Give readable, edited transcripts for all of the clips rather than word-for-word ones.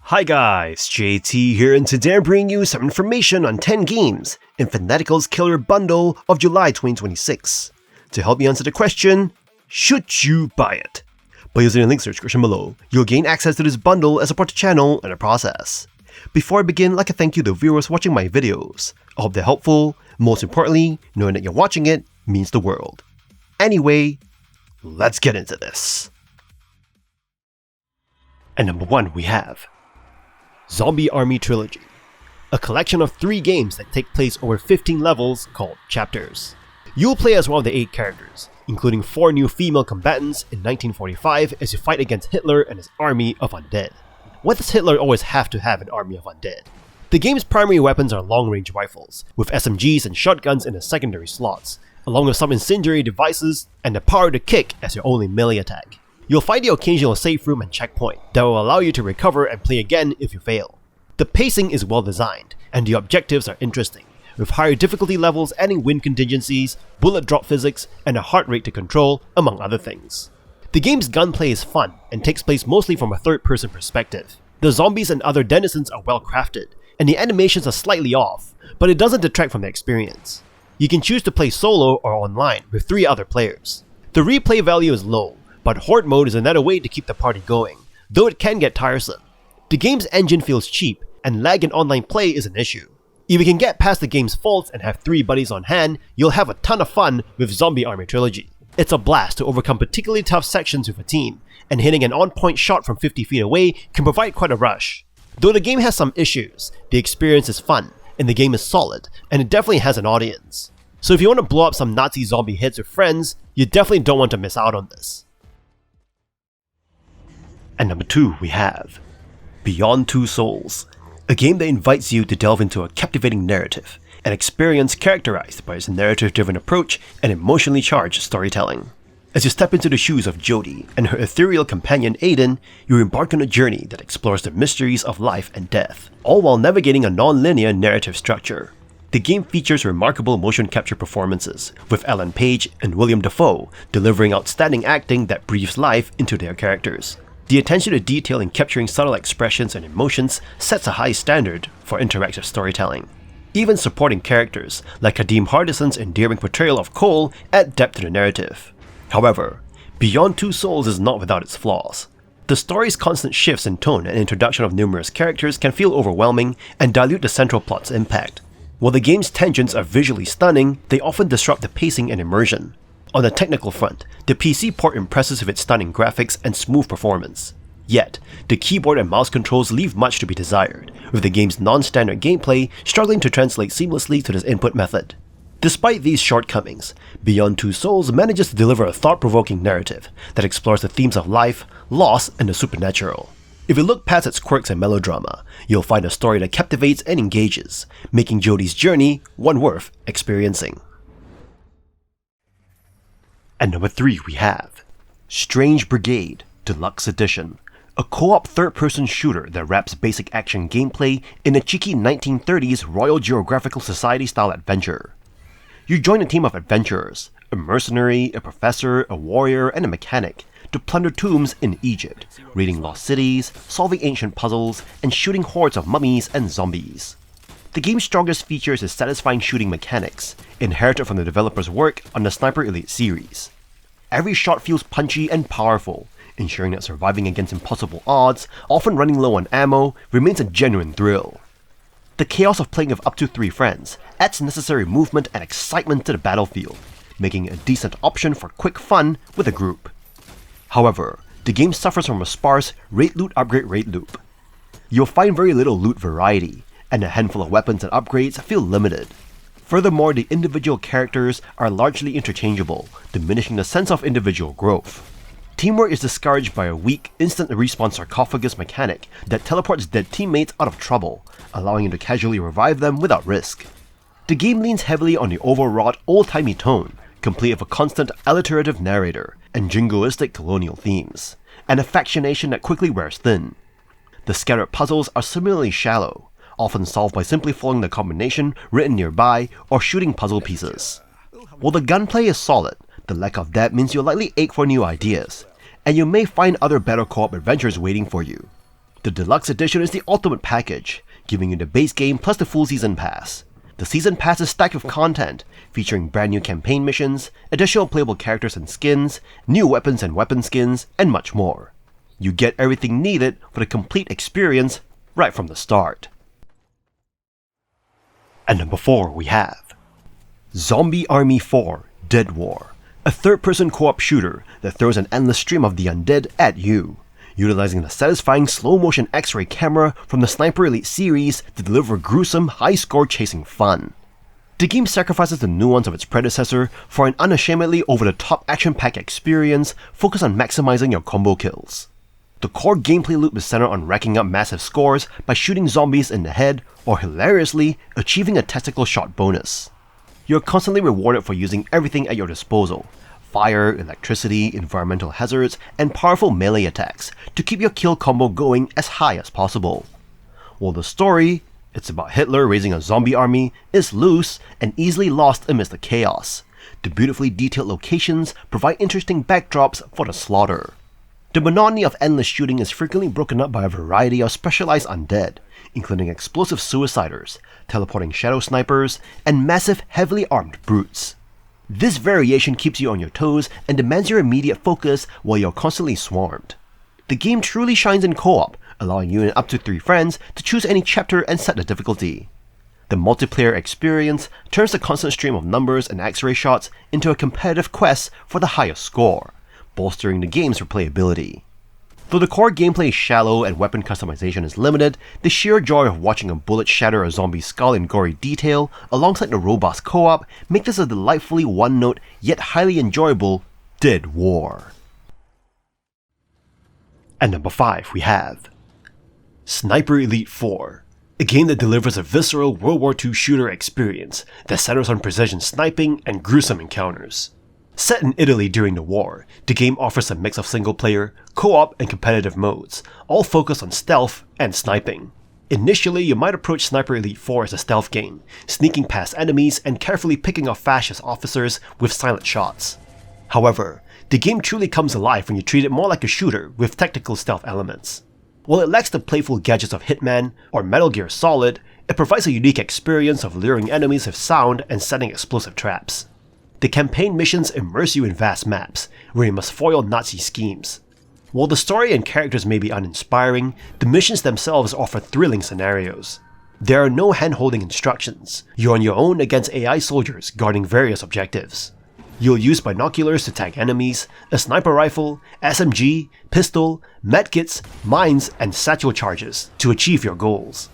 Hi guys, JT here, and today I'm bringing you some information on 10 games in Fanatical's Killer Bundle of July 2026. To help me answer the question, should you buy it? By using the link in the description below, you'll gain access to this bundle and support the channel in the process. Before I begin, I'd like to thank you the viewers watching my videos. I hope they're helpful. Most importantly, knowing that you're watching it means the world. Anyway, let's get into this. And number 1 we have Zombie Army Trilogy, a collection of 3 games that take place over 15 levels called chapters. You'll play as one of the 8 characters, including 4 new female combatants in 1945 as you fight against Hitler and his army of undead. Why does Hitler always have to have an army of undead? The game's primary weapons are long-range rifles, with SMGs and shotguns in the secondary slots, along with some incendiary devices and the power to kick as your only melee attack. You'll find the occasional safe room and checkpoint that will allow you to recover and play again if you fail. The pacing is well designed, and the objectives are interesting, with higher difficulty levels adding wind contingencies, bullet drop physics, and a heart rate to control, among other things. The game's gunplay is fun and takes place mostly from a third-person perspective. The zombies and other denizens are well crafted, and the animations are slightly off, but it doesn't detract from the experience. You can choose to play solo or online with 3 other players. The replay value is low, but Horde mode is another way to keep the party going, though it can get tiresome. The game's engine feels cheap, and lag in online play is an issue. If you can get past the game's faults and have 3 buddies on hand, you'll have a ton of fun with Zombie Army Trilogy. It's a blast to overcome particularly tough sections with a team, and hitting an on-point shot from 50 feet away can provide quite a rush. Though the game has some issues, the experience is fun, and the game is solid, and it definitely has an audience. So if you want to blow up some Nazi zombie hits with friends, you definitely don't want to miss out on this. And number 2 we have Beyond Two Souls, a game that invites you to delve into a captivating narrative, an experience characterized by its narrative-driven approach and emotionally charged storytelling. As you step into the shoes of Jodie and her ethereal companion Aiden, you embark on a journey that explores the mysteries of life and death, all while navigating a non-linear narrative structure. The game features remarkable motion capture performances, with Ellen Page and William Dafoe delivering outstanding acting that breathes life into their characters. The attention to detail in capturing subtle expressions and emotions sets a high standard for interactive storytelling. Even supporting characters, like Kadeem Hardison's endearing portrayal of Cole, add depth to the narrative. However, Beyond Two Souls is not without its flaws. The story's constant shifts in tone and introduction of numerous characters can feel overwhelming and dilute the central plot's impact. While the game's tangents are visually stunning, they often disrupt the pacing and immersion. On the technical front, the PC port impresses with its stunning graphics and smooth performance. Yet, the keyboard and mouse controls leave much to be desired, with the game's non-standard gameplay struggling to translate seamlessly to this input method. Despite these shortcomings, Beyond Two Souls manages to deliver a thought-provoking narrative that explores the themes of life, loss, and the supernatural. If you look past its quirks and melodrama, you'll find a story that captivates and engages, making Jodie's journey one worth experiencing. And number 3 we have Strange Brigade Deluxe Edition, a co-op third-person shooter that wraps basic action gameplay in a cheeky 1930s Royal Geographical Society-style adventure. You join a team of adventurers, a mercenary, a professor, a warrior, and a mechanic, to plunder tombs in Egypt, raiding lost cities, solving ancient puzzles, and shooting hordes of mummies and zombies. The game's strongest feature is its satisfying shooting mechanics, inherited from the developer's work on the Sniper Elite series. Every shot feels punchy and powerful, ensuring that surviving against impossible odds, often running low on ammo, remains a genuine thrill. The chaos of playing with up to 3 friends adds necessary movement and excitement to the battlefield, making it a decent option for quick fun with a group. However, the game suffers from a sparse raid loot upgrade raid loop. You'll find very little loot variety, and a handful of weapons and upgrades feel limited. Furthermore, the individual characters are largely interchangeable, diminishing the sense of individual growth. Teamwork is discouraged by a weak, instant respawn sarcophagus mechanic that teleports dead teammates out of trouble, allowing you to casually revive them without risk. The game leans heavily on the overwrought, old-timey tone, complete with a constant alliterative narrator and jingoistic colonial themes, and a factionation that quickly wears thin. The scattered puzzles are similarly shallow, often solved by simply following the combination written nearby or shooting puzzle pieces. While the gunplay is solid, the lack of that means you'll likely ache for new ideas, and you may find other better co-op adventures waiting for you. The Deluxe Edition is the ultimate package, giving you the base game plus the full Season Pass. The Season Pass is stacked with content, featuring brand new campaign missions, additional playable characters and skins, new weapons and weapon skins, and much more. You get everything needed for the complete experience right from the start. And number 4 we have Zombie Army 4 Dead War, a third-person co-op shooter that throws an endless stream of the undead at you, utilizing the satisfying slow-motion X-ray camera from the Sniper Elite series to deliver gruesome, high-score chasing fun. The game sacrifices the nuance of its predecessor for an unashamedly over-the-top action-packed experience focused on maximizing your combo kills. The core gameplay loop is centered on racking up massive scores by shooting zombies in the head or, hilariously, achieving a tactical shot bonus. You're constantly rewarded for using everything at your disposal: fire, electricity, environmental hazards, and powerful melee attacks to keep your kill combo going as high as possible. While the story, it's about Hitler raising a zombie army, is loose and easily lost amidst the chaos. The beautifully detailed locations provide interesting backdrops for the slaughter. The monotony of endless shooting is frequently broken up by a variety of specialized undead, including explosive suiciders, teleporting shadow snipers, and massive heavily armed brutes. This variation keeps you on your toes and demands your immediate focus while you're constantly swarmed. The game truly shines in co-op, allowing you and up to 3 friends to choose any chapter and set the difficulty. The multiplayer experience turns the constant stream of numbers and X-ray shots into a competitive quest for the highest score, bolstering the game's replayability. Though the core gameplay is shallow and weapon customization is limited, the sheer joy of watching a bullet shatter a zombie's skull in gory detail, alongside the robust co-op, make this a delightfully one-note yet highly enjoyable Dead War. And number 5 we have Sniper Elite 4, a game that delivers a visceral World War II shooter experience that centers on precision sniping and gruesome encounters. Set in Italy during the war, the game offers a mix of single-player, co-op, and competitive modes, all focused on stealth and sniping. Initially, you might approach Sniper Elite 4 as a stealth game, sneaking past enemies and carefully picking off fascist officers with silent shots. However, the game truly comes alive when you treat it more like a shooter with tactical stealth elements. While it lacks the playful gadgets of Hitman or Metal Gear Solid, it provides a unique experience of luring enemies with sound and setting explosive traps. The campaign missions immerse you in vast maps, where you must foil Nazi schemes. While the story and characters may be uninspiring, the missions themselves offer thrilling scenarios. There are no hand-holding instructions. You're on your own against AI soldiers guarding various objectives. You'll use binoculars to tag enemies, a sniper rifle, SMG, pistol, medkits, mines, and satchel charges to achieve your goals.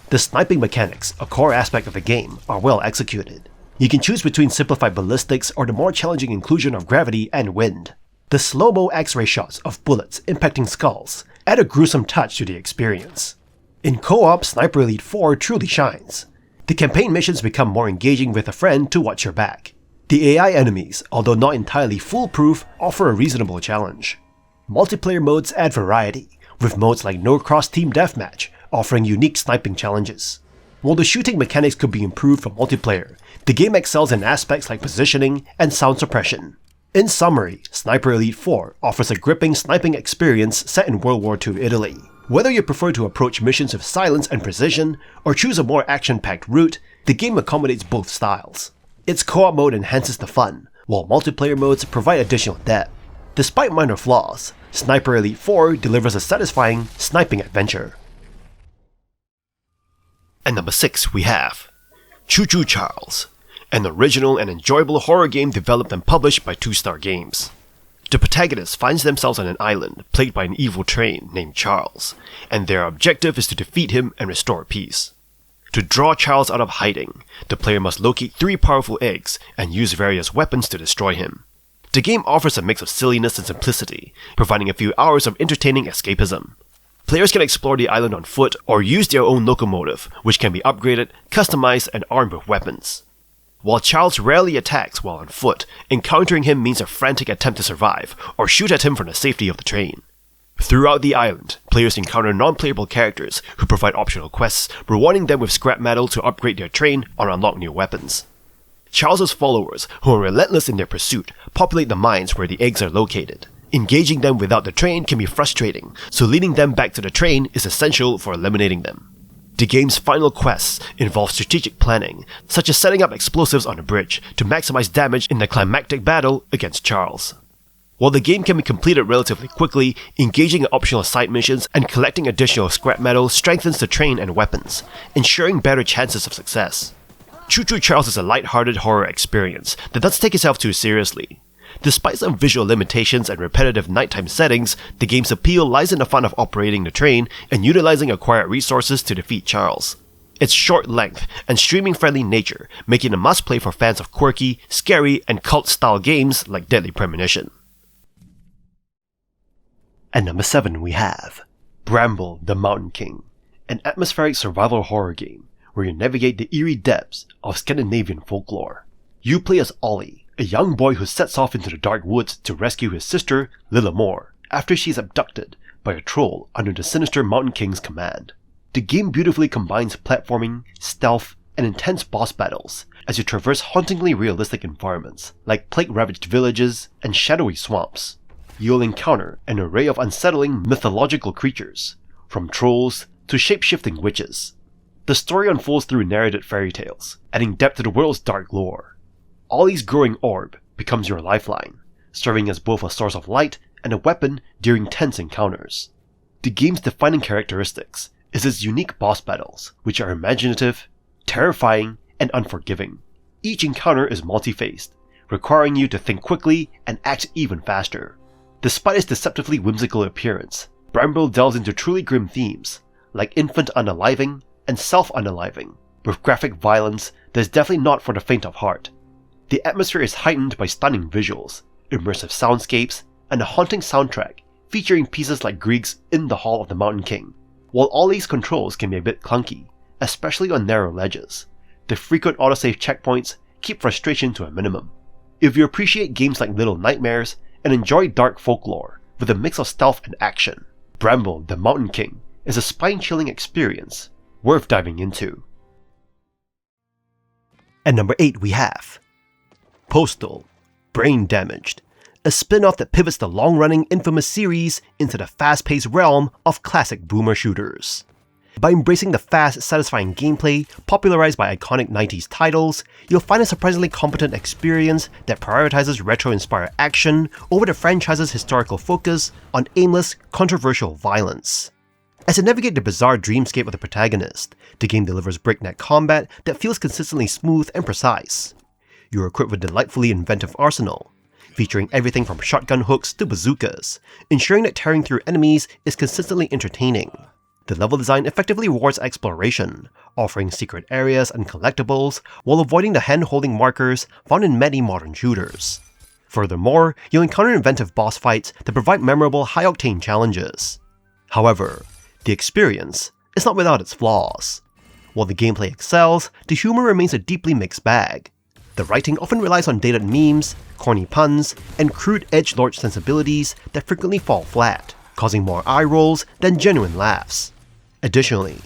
The sniping mechanics, a core aspect of the game, are well executed. You can choose between simplified ballistics or the more challenging inclusion of gravity and wind. The slow-mo X-ray shots of bullets impacting skulls add a gruesome touch to the experience. In co-op, Sniper Elite 4 truly shines. The campaign missions become more engaging with a friend to watch your back. The AI enemies, although not entirely foolproof, offer a reasonable challenge. Multiplayer modes add variety, with modes like No Cross Team Deathmatch offering unique sniping challenges. While the shooting mechanics could be improved for multiplayer, the game excels in aspects like positioning and sound suppression. In summary, Sniper Elite 4 offers a gripping sniping experience set in World War II Italy. Whether you prefer to approach missions with silence and precision, or choose a more action-packed route, the game accommodates both styles. Its co-op mode enhances the fun, while multiplayer modes provide additional depth. Despite minor flaws, Sniper Elite 4 delivers a satisfying sniping adventure. And number 6 we have Choo-Choo Charles, an original and enjoyable horror game developed and published by 2-Star Games. The protagonist finds themselves on an island plagued by an evil train named Charles, and their objective is to defeat him and restore peace. To draw Charles out of hiding, the player must locate 3 powerful eggs and use various weapons to destroy him. The game offers a mix of silliness and simplicity, providing a few hours of entertaining escapism. Players can explore the island on foot or use their own locomotive, which can be upgraded, customized, and armed with weapons. While Charles rarely attacks while on foot, encountering him means a frantic attempt to survive, or shoot at him from the safety of the train. Throughout the island, players encounter non-playable characters who provide optional quests, rewarding them with scrap metal to upgrade their train or unlock new weapons. Charles's followers, who are relentless in their pursuit, populate the mines where the eggs are located. Engaging them without the train can be frustrating, so leading them back to the train is essential for eliminating them. The game's final quests involve strategic planning, such as setting up explosives on the bridge to maximize damage in the climactic battle against Charles. While the game can be completed relatively quickly, engaging in optional side missions and collecting additional scrap metal strengthens the train and weapons, ensuring better chances of success. Choo-Choo Charles is a light-hearted horror experience that doesn't take itself too seriously. Despite some visual limitations and repetitive nighttime settings, the game's appeal lies in the fun of operating the train and utilizing acquired resources to defeat Charles. Its short length and streaming-friendly nature make it a must-play for fans of quirky, scary, and cult-style games like Deadly Premonition. At number 7 we have Bramble the Mountain King, an atmospheric survival horror game where you navigate the eerie depths of Scandinavian folklore. You play as Ollie, a young boy who sets off into the dark woods to rescue his sister, Lillemore, after she is abducted by a troll under the sinister Mountain King's command. The game beautifully combines platforming, stealth, and intense boss battles as you traverse hauntingly realistic environments like plague-ravaged villages and shadowy swamps. You'll encounter an array of unsettling mythological creatures, from trolls to shape-shifting witches. The story unfolds through narrated fairy tales, adding depth to the world's dark lore. Ollie's growing orb becomes your lifeline, serving as both a source of light and a weapon during tense encounters. The game's defining characteristics is its unique boss battles, which are imaginative, terrifying, and unforgiving. Each encounter is multi-faced, requiring you to think quickly and act even faster. Despite its deceptively whimsical appearance, Bramble delves into truly grim themes, like infant unaliving and self-unaliving, with graphic violence that is definitely not for the faint of heart. The atmosphere is heightened by stunning visuals, immersive soundscapes, and a haunting soundtrack featuring pieces like Grieg's In the Hall of the Mountain King. While Ollie's controls can be a bit clunky, especially on narrow ledges, the frequent autosave checkpoints keep frustration to a minimum. If you appreciate games like Little Nightmares and enjoy dark folklore with a mix of stealth and action, Bramble the Mountain King is a spine-chilling experience worth diving into. At number 8 we have POSTAL, Brain Damaged, a spin-off that pivots the long-running infamous series into the fast-paced realm of classic boomer shooters. By embracing the fast, satisfying gameplay popularized by iconic 90s titles, you'll find a surprisingly competent experience that prioritizes retro-inspired action over the franchise's historical focus on aimless, controversial violence. As you navigate the bizarre dreamscape of the protagonist, the game delivers breakneck combat that feels consistently smooth and precise. You're equipped with a delightfully inventive arsenal, featuring everything from shotgun hooks to bazookas, ensuring that tearing through enemies is consistently entertaining. The level design effectively rewards exploration, offering secret areas and collectibles while avoiding the hand-holding markers found in many modern shooters. Furthermore, you'll encounter inventive boss fights that provide memorable high-octane challenges. However, the experience is not without its flaws. While the gameplay excels, the humor remains a deeply mixed bag. The writing often relies on dated memes, corny puns, and crude edgelord sensibilities that frequently fall flat, causing more eye rolls than genuine laughs. Additionally,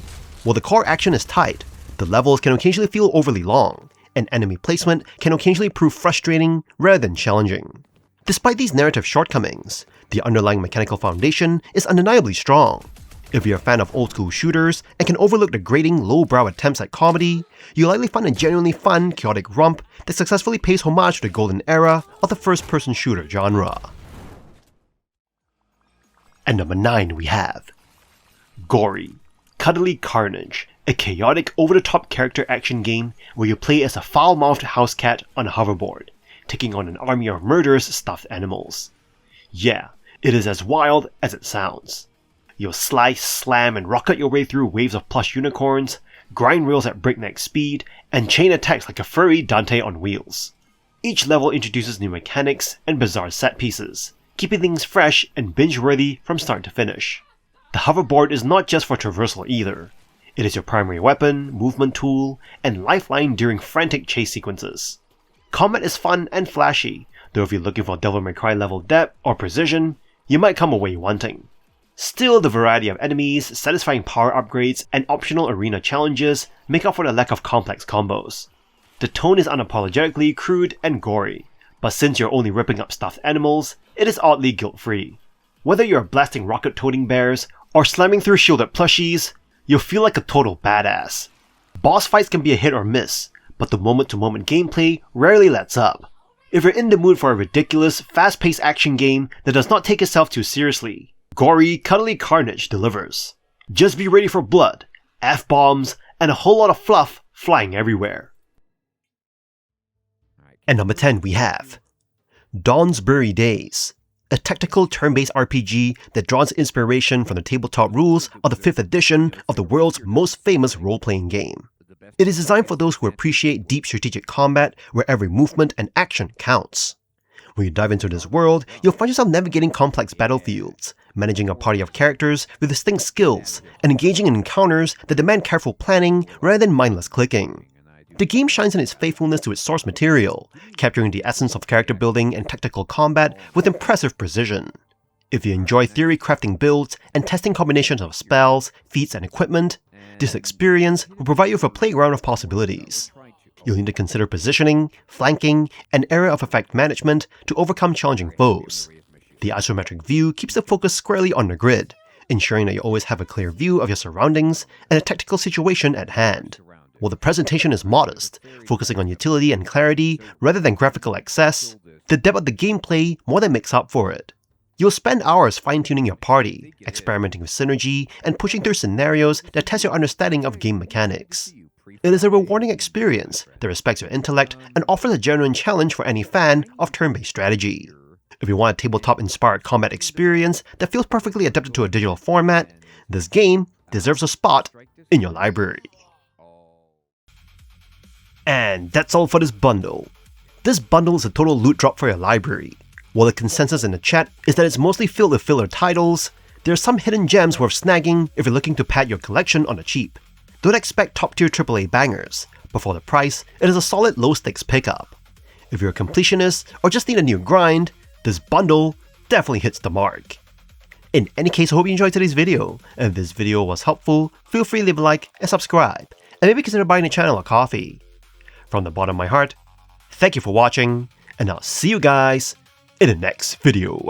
while the core action is tight, the levels can occasionally feel overly long, and enemy placement can occasionally prove frustrating rather than challenging. Despite these narrative shortcomings, the underlying mechanical foundation is undeniably strong. If you're a fan of old-school shooters and can overlook the grating, low-brow attempts at comedy, you'll likely find a genuinely fun, chaotic romp that successfully pays homage to the golden era of the first-person shooter genre. At number 9 we have Gori, Cuddly Carnage, a chaotic, over-the-top character action game where you play as a foul-mouthed house cat on a hoverboard, taking on an army of murderous stuffed animals. Yeah, it is as wild as it sounds. You'll slice, slam, and rocket your way through waves of plush unicorns, grind rails at breakneck speed, and chain attacks like a furry Dante on wheels. Each level introduces new mechanics and bizarre set pieces, keeping things fresh and binge-worthy from start to finish. The hoverboard is not just for traversal either. It is your primary weapon, movement tool, and lifeline during frantic chase sequences. Combat is fun and flashy, though if you're looking for Devil May Cry level depth or precision, you might come away wanting. Still, the variety of enemies, satisfying power upgrades, and optional arena challenges make up for the lack of complex combos. The tone is unapologetically crude and gory, but since you're only ripping up stuffed animals, it is oddly guilt-free. Whether you're blasting rocket-toting bears or slamming through shielded plushies, you'll feel like a total badass. Boss fights can be a hit or miss, but the moment-to-moment gameplay rarely lets up. If you're in the mood for a ridiculous, fast-paced action game that does not take itself too seriously, Gori, Cuddly Carnage delivers. Just be ready for blood, F-bombs, and a whole lot of fluff flying everywhere. And number 10 we have Dawnsbury Days, a tactical turn-based RPG that draws inspiration from the tabletop rules of the 5th edition of the world's most famous role-playing game. It is designed for those who appreciate deep strategic combat where every movement and action counts. When you dive into this world, you'll find yourself navigating complex battlefields, managing a party of characters with distinct skills, and engaging in encounters that demand careful planning rather than mindless clicking. The game shines in its faithfulness to its source material, capturing the essence of character building and tactical combat with impressive precision. If you enjoy theory crafting builds and testing combinations of spells, feats, and equipment, this experience will provide you with a playground of possibilities. You'll need to consider positioning, flanking, and area of effect management to overcome challenging foes. The isometric view keeps the focus squarely on the grid, ensuring that you always have a clear view of your surroundings and a tactical situation at hand. While the presentation is modest, focusing on utility and clarity rather than graphical excess, the depth of the gameplay more than makes up for it. You'll spend hours fine-tuning your party, experimenting with synergy, and pushing through scenarios that test your understanding of game mechanics. It is a rewarding experience that respects your intellect and offers a genuine challenge for any fan of turn-based strategy. If you want a tabletop-inspired combat experience that feels perfectly adapted to a digital format, this game deserves a spot in your library. And that's all for this bundle. This bundle is a total loot drop for your library. While the consensus in the chat is that it's mostly filled with filler titles, there are some hidden gems worth snagging if you're looking to pad your collection on the cheap. Don't expect top-tier AAA bangers, but for the price, it is a solid low-stakes pickup. If you're a completionist or just need a new grind, this bundle definitely hits the mark. In any case, I hope you enjoyed today's video, and if this video was helpful, feel free to leave a like and subscribe, and maybe consider buying the channel a coffee. From the bottom of my heart, thank you for watching, and I'll see you guys in the next video.